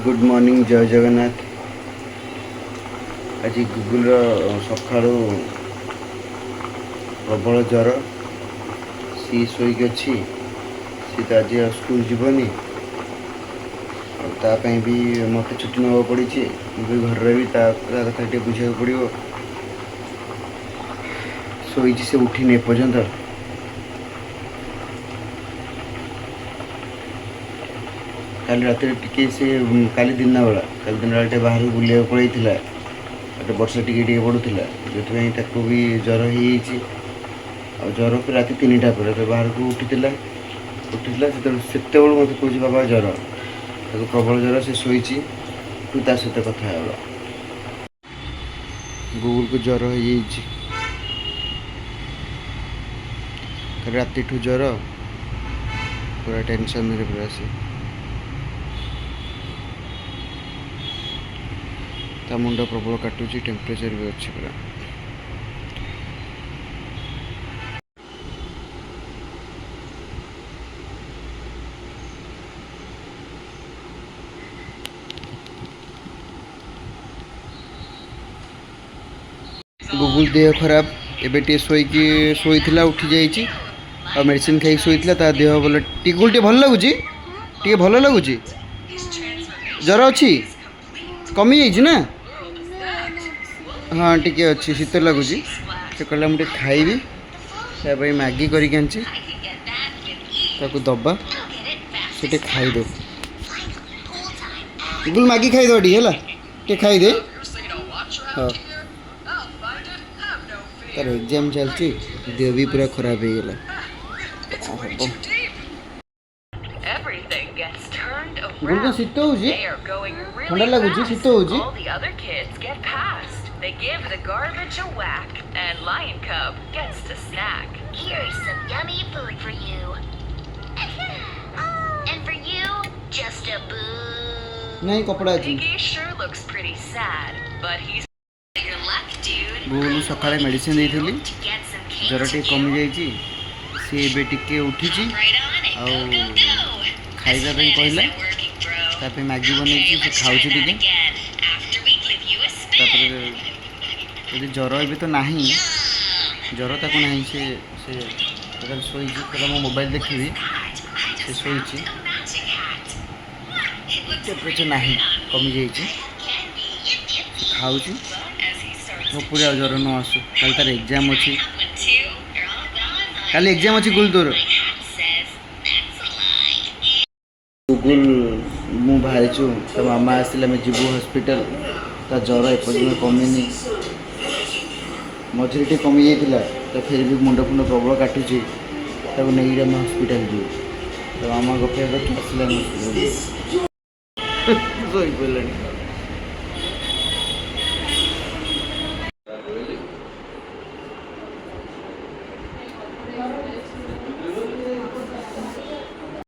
Good morning जय जगन्नाथ। आज गुगुल सका प्रबल ज्वर सी शोक अच्छी सी तो आज स्कूल जीवनी तापाई भी मत छुट्टी नवा पड़ी भी घर रही कथा बुझा पड़ो शोई से उठिनी एपर्यंत काली रात टे से काली दिन बेला बाहर बुलिया पड़े वर्षा टे पड़ूला जो भी ज्वर हो ज्वर पर रात 3टा पर बाहर को उठी से मत कह बाबा ज्वर प्रबल ज्वर से शोई तू ता सहित कथा गुगुल को ज्वर हो राति ठू ज्वर पूरा टेंशन पूरा से ता मुंड प्रबल काटुची टेम्परेचर भी अच्छी पूरा गुगुल देह खराब एबे टे शोईला उठी जाइए और मेडिसिन खाई शोईला ता देह भल टिकुल टे भल लगुच टे भल लगुच ज्वर अच्छी कमी जाइए ना हाँ टी अच्छी शीत लगुच से कहला मुझे खाइबी से मैगी करके दबा से खाईदे गुगुल मैगी खाईद टे खाईदे हाँ तार एग्जाम चलती देह भी पूरा खराब हो गला गुगुल शीत हो ठंडा लगुच शीत हो They give the garbage a whack, and Lion Cub gets to snack. Here's some yummy food for you. And for you, just a boo. नहीं कपड़ा जी Piggy sure looks pretty sad, but he's your luck, dude. गुगुल सकाळे medicine देइथिली To get some cake ज्वर to टे you. कमी जाइए सी एबे टिके उठिची Right on it. आउ Go, go, go. खाइबा This ପାଇଁ plan कहला isn't working, bro. तापे मैगी Okay, बनैची से let's खाउची try that टिके again. After we give you a spin. तापर यदि ज्वर ए तो नहीं ज्वर ताको नहीं से शोई मो मोबाइल देखी से शोई टेम्परेचर नहीं कमी जाइए खाऊँ मो पूरा ज्वर न आसू कल तार एग्जाम अच्छी कल एग्जाम अच्छी गुल तोर गुगुल मु बाहरी तो मामा आसला जीवु हॉस्पिटल ता ज्वर एपर्यंत कमिनी मझे टे कमी जाइए तो फिर भी मुंड फुंड प्रबल काटुची नहीं आम हस्पिटाल जीव तो मामा गपे आसला शोई पड़े